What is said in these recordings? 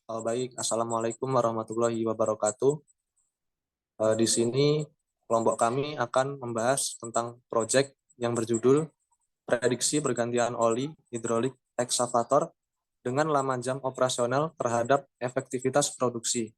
Baik, Assalamualaikum warahmatullahi wabarakatuh. Di sini kelompok kami akan membahas tentang proyek yang berjudul Prediksi Pergantian Oli Hidrolik Eksavator dengan lama jam operasional terhadap efektivitas produksi.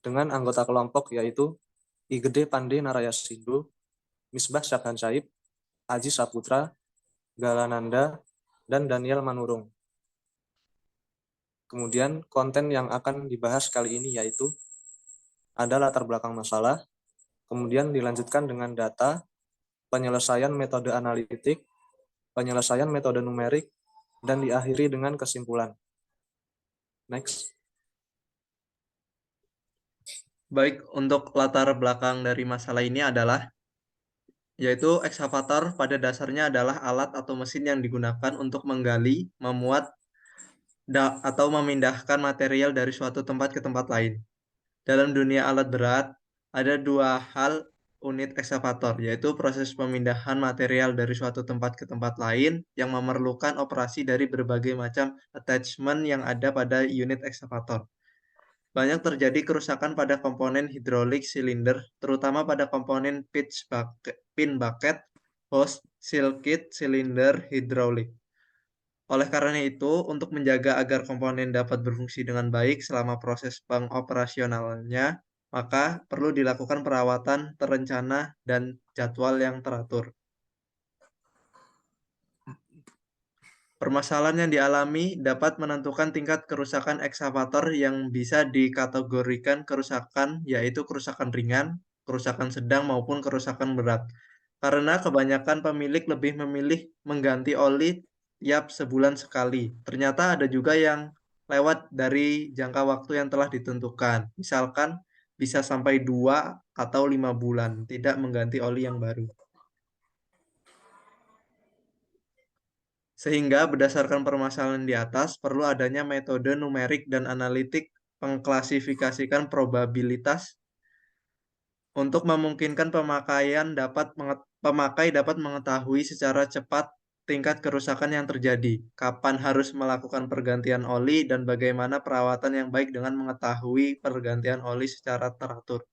Dengan anggota kelompok yaitu Igede Pande Narayasindo, Misbah Syakhan Syahib, Aji Saputra, Galananda, dan Daniel Manurung. Kemudian konten yang akan dibahas kali ini yaitu ada latar belakang masalah, kemudian dilanjutkan dengan data, penyelesaian metode analitik, penyelesaian metode numerik, dan diakhiri dengan kesimpulan. Next. Baik, untuk latar belakang dari masalah ini adalah yaitu ekskavator pada dasarnya adalah alat atau mesin yang digunakan untuk menggali, memuat, atau memindahkan material dari suatu tempat ke tempat lain. Dalam dunia alat berat, ada dua hal unit ekskavator, yaitu proses pemindahan material dari suatu tempat ke tempat lain yang memerlukan operasi dari berbagai macam attachment yang ada pada unit ekskavator. Banyak terjadi kerusakan pada komponen hidrolik silinder, terutama pada komponen pin bucket, hose, seal kit, silinder hidrolik. Oleh karena itu, untuk menjaga agar komponen dapat berfungsi dengan baik selama proses pengoperasionalnya, maka perlu dilakukan perawatan terencana dan jadwal yang teratur. Permasalahan yang dialami dapat menentukan tingkat kerusakan ekskavator yang bisa dikategorikan kerusakan, yaitu kerusakan ringan, kerusakan sedang, maupun kerusakan berat. Karena kebanyakan pemilik lebih memilih mengganti oli tiap sebulan sekali. Ternyata ada juga yang lewat dari jangka waktu yang telah ditentukan. Misalkan bisa sampai 2 atau 5 bulan, tidak mengganti oli yang baru. Sehingga berdasarkan permasalahan di atas, perlu adanya metode numerik dan analitik mengklasifikasikan probabilitas untuk memungkinkan pemakai dapat mengetahui secara cepat tingkat kerusakan yang terjadi, kapan harus melakukan pergantian oli, dan bagaimana perawatan yang baik dengan mengetahui pergantian oli secara teratur.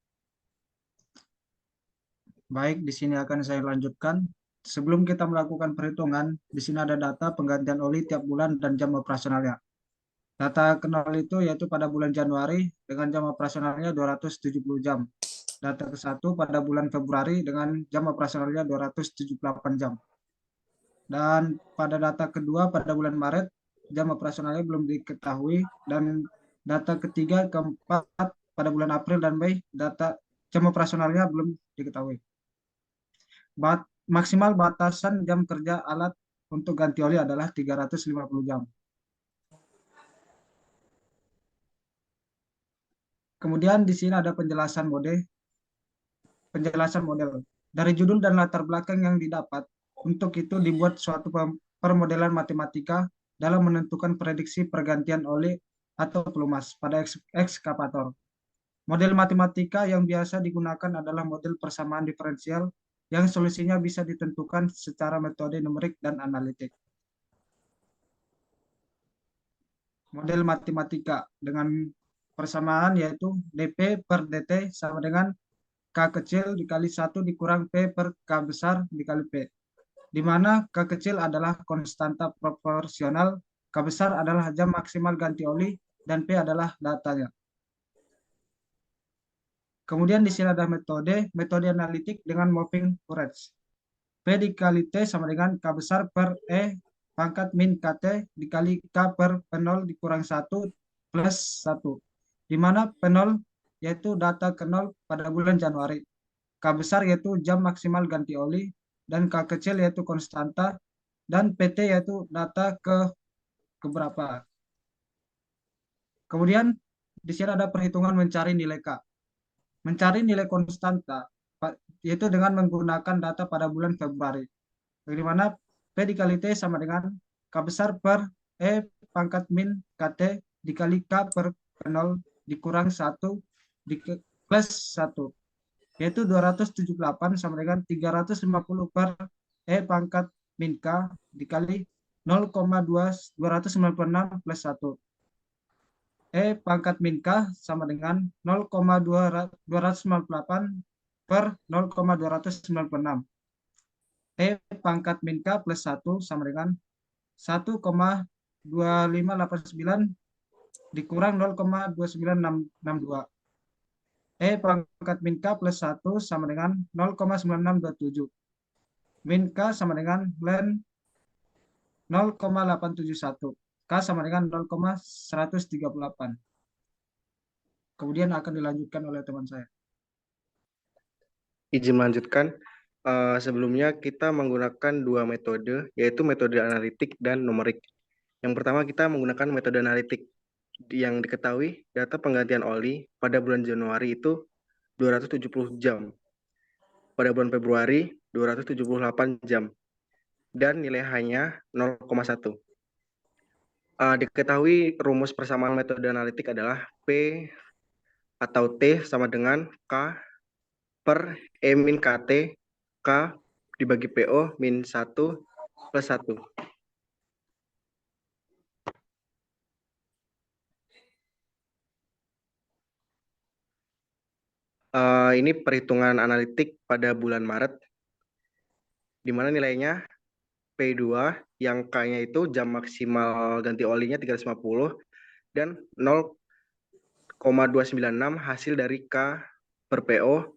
Baik, di sini akan saya lanjutkan. Sebelum kita melakukan perhitungan, di sini ada data penggantian oli tiap bulan dan jam operasionalnya. Data kenal itu yaitu pada bulan Januari dengan jam operasionalnya 270 jam. Data ke-1 pada bulan Februari dengan jam operasionalnya 278 jam. Dan pada data kedua pada bulan Maret, jam operasionalnya belum diketahui. Dan data ketiga, keempat pada bulan April dan Mei, data jam operasionalnya belum diketahui. Maksimal batasan jam kerja alat untuk ganti oli adalah 350 jam. Kemudian di sini ada penjelasan model. Dari judul dan latar belakang yang didapat, untuk itu dibuat suatu permodelan matematika dalam menentukan prediksi pergantian oli atau pelumas pada ekskavator. Model matematika yang biasa digunakan adalah model persamaan diferensial yang solusinya bisa ditentukan secara metode numerik dan analitik. Model matematika dengan persamaan yaitu dP per dt sama dengan K kecil dikali 1 dikurang P per K besar dikali P. Di mana K kecil adalah konstanta proporsional, K besar adalah jam maksimal ganti oli, dan P adalah datanya. Kemudian di sini ada metode analitik dengan mapping courage. P dikali T sama dengan K besar per E pangkat min KT dikali K per P0 dikurang 1 plus 1. Di mana P0 yaitu data ke-0 pada bulan Januari. K besar yaitu jam maksimal ganti oli, dan K kecil yaitu konstanta, dan PT yaitu data keberapa. Kemudian di sini ada perhitungan mencari nilai K. Mencari nilai konstanta yaitu dengan menggunakan data pada bulan Februari. Di mana P dikali T sama dengan K besar per E pangkat min KT dikali K per P0 dikurang 1 plus 1. Yaitu 278 sama dengan 350 per E pangkat min K dikali 0,296 plus 1. pangkat min K sama dengan 0,298 per 0,296. Pangkat min K plus 1 sama dengan 1,2589 dikurang 0,29662. Pangkat min K plus 1 sama dengan 0,9627. Min K sama dengan len 0,871. K sama dengan 0,138. Kemudian akan dilanjutkan oleh teman saya. Izin melanjutkan, sebelumnya kita menggunakan dua metode, yaitu metode analitik dan numerik. Yang pertama kita menggunakan metode analitik. Yang diketahui, data penggantian oli pada bulan Januari itu 270 jam. Pada bulan Februari, 278 jam. Dan nilai hanya 0,1. Diketahui rumus persamaan metode analitik adalah P atau T sama dengan K per E min KT, K dibagi PO min 1 plus 1. Ini perhitungan analitik pada bulan Maret, di mana nilainya P2 yang K-nya itu jam maksimal ganti olinya 350 dan 0,296 hasil dari K per PO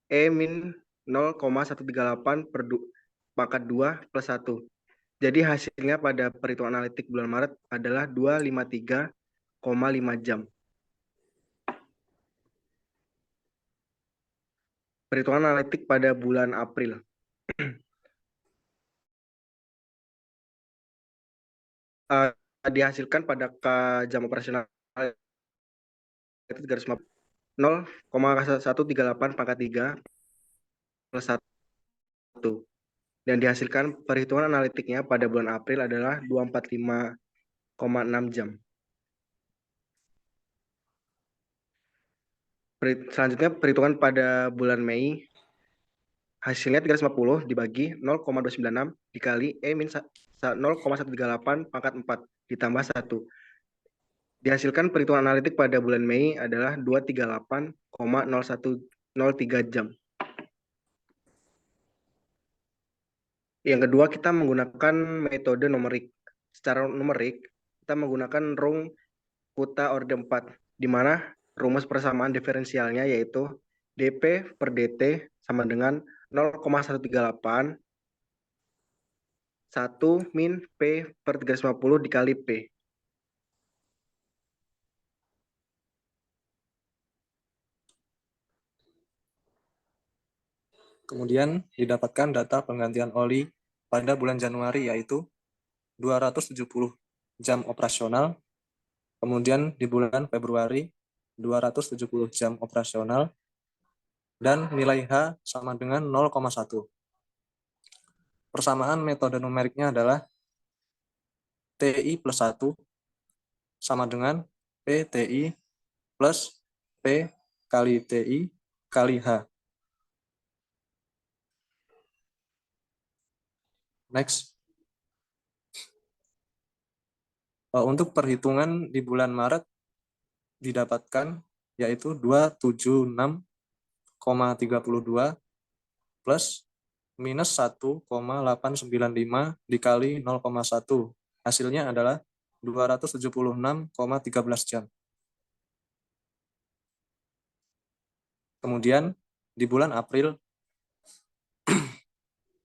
E min 0,138 per pangkat 2 plus 1. Jadi hasilnya pada perhitungan analitik bulan Maret adalah 253,5 jam. Perhitungan analitik pada bulan April. Dihasilkan pada jam operasional itu 0,138 pangkat 3 plus 1. Dan dihasilkan perhitungan analitiknya pada bulan April adalah 245,6 jam. Selanjutnya perhitungan pada bulan Mei, hasilnya 350 dibagi 0,296 dikali E min 0,138 pangkat 4 ditambah 1. Dihasilkan perhitungan analitik pada bulan Mei adalah 238,0103 jam. Yang kedua, kita menggunakan metode numerik. Secara numerik, kita menggunakan rung Kuta orde 4, di mana rumus persamaan diferensialnya yaitu dP per dt sama dengan 0,138 1 min P per 350 dikali P. Kemudian didapatkan data penggantian oli pada bulan Januari yaitu 270 jam operasional. Kemudian di bulan Februari 270 jam operasional dan nilai H sama dengan 0,1. Persamaan metode numeriknya adalah TI plus 1 sama dengan PTI plus P kali TI kali H. Next. Untuk perhitungan di bulan Maret didapatkan yaitu 276,32 plus minus 1,895 dikali 0,1. Hasilnya adalah 276,13 jam. Kemudian di bulan April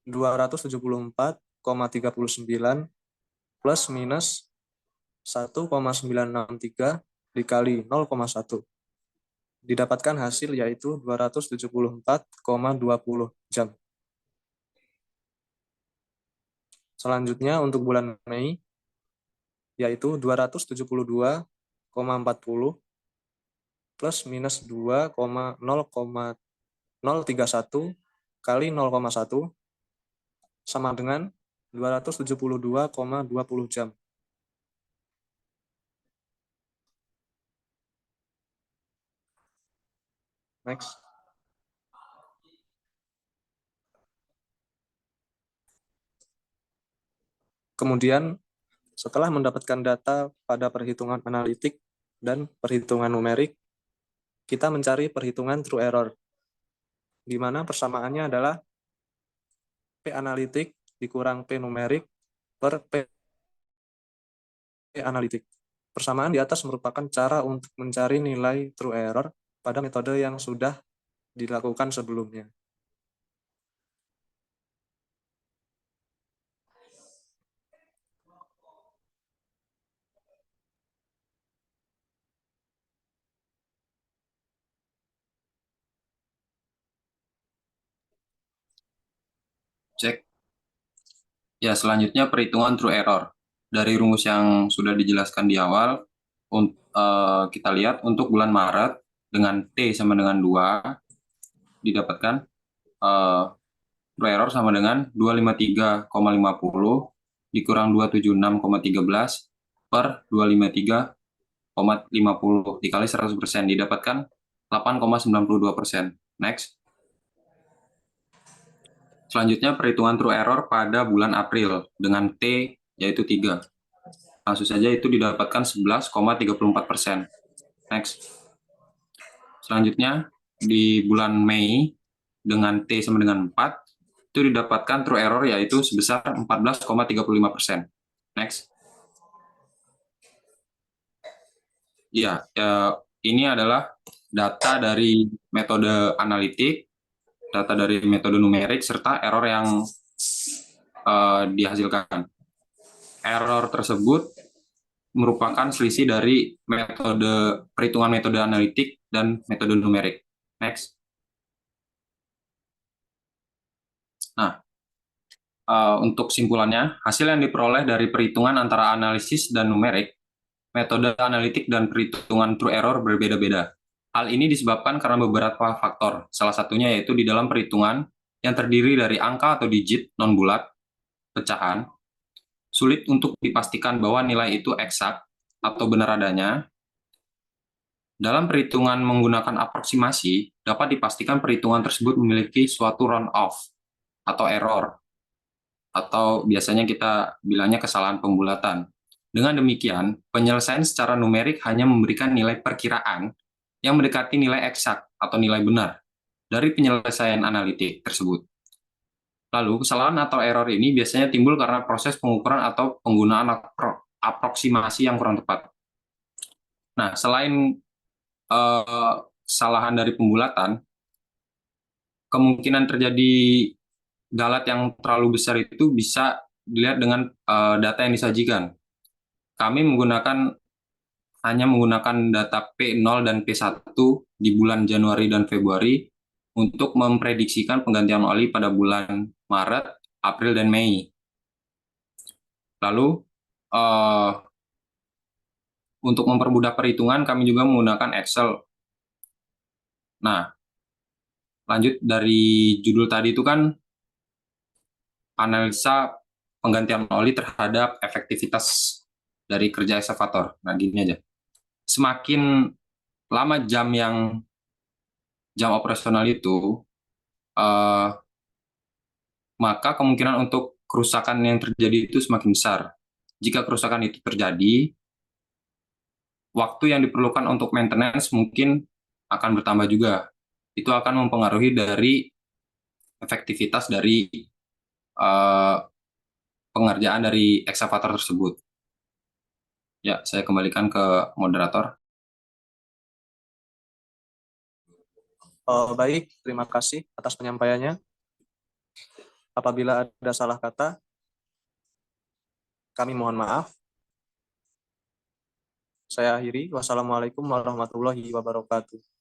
274,39 plus minus 1,963 dikali 0,1. Didapatkan hasil yaitu 274,20 jam. Selanjutnya untuk bulan Mei yaitu 272,40 plus minus 2,031 kali 0,1 sama dengan 272,20 jam. Next. Kemudian setelah mendapatkan data pada perhitungan analitik dan perhitungan numerik, kita mencari perhitungan true error, di mana persamaannya adalah P analitik dikurang P numerik per P analitik. Persamaan di atas merupakan cara untuk mencari nilai true error pada metode yang sudah dilakukan sebelumnya. Cek. Ya, selanjutnya perhitungan true error. Dari rumus yang sudah dijelaskan di awal, kita lihat untuk bulan Maret dengan T sama dengan 2, didapatkan true error sama dengan 253,50 dikurang 276,13 per 253,50 dikali 100%, didapatkan 8,92%. Next. Selanjutnya perhitungan true error pada bulan April dengan T yaitu 3. Langsung saja itu didapatkan 11,34%. Next. Selanjutnya di bulan Mei dengan T sama dengan 4 itu didapatkan true error yaitu sebesar 14,35%. Next. Ya, ini adalah data dari metode analitik, data dari metode numerik, serta error yang dihasilkan. Error tersebut merupakan selisih dari perhitungan metode analitik dan metode numerik. Next. Nah, untuk simpulannya, hasil yang diperoleh dari perhitungan antara analisis dan numerik, metode analitik dan perhitungan true error berbeda-beda. Hal ini disebabkan karena beberapa faktor, salah satunya yaitu di dalam perhitungan yang terdiri dari angka atau digit non-bulat, pecahan, sulit untuk dipastikan bahwa nilai itu eksak atau benar adanya. Dalam perhitungan menggunakan aproksimasi, dapat dipastikan perhitungan tersebut memiliki suatu runoff atau error, atau biasanya kita bilangnya kesalahan pembulatan. Dengan demikian, penyelesaian secara numerik hanya memberikan nilai perkiraan yang mendekati nilai eksak atau nilai benar dari penyelesaian analitik tersebut. Lalu, kesalahan atau error ini biasanya timbul karena proses pengukuran atau penggunaan aproksimasi yang kurang tepat. Nah, selain kesalahan dari pembulatan, kemungkinan terjadi galat yang terlalu besar itu bisa dilihat dengan data yang disajikan. Kami hanya menggunakan data P0 dan P1 di bulan Januari dan Februari untuk memprediksikan penggantian oli pada bulan Maret, April, dan Mei. Lalu, untuk mempermudah perhitungan, kami juga menggunakan Excel. Nah, lanjut dari judul tadi itu kan analisa penggantian oli terhadap efektivitas dari kerja eksavator. Nah, gini aja. Semakin lama jam operasional itu, maka kemungkinan untuk kerusakan yang terjadi itu semakin besar. Jika kerusakan itu terjadi, waktu yang diperlukan untuk maintenance mungkin akan bertambah juga. Itu akan mempengaruhi dari efektivitas dari pengerjaan dari eksavator tersebut. Ya, saya kembalikan ke moderator. Baik, terima kasih atas penyampaiannya. Apabila ada salah kata, kami mohon maaf. Saya akhiri. Wassalamualaikum warahmatullahi wabarakatuh.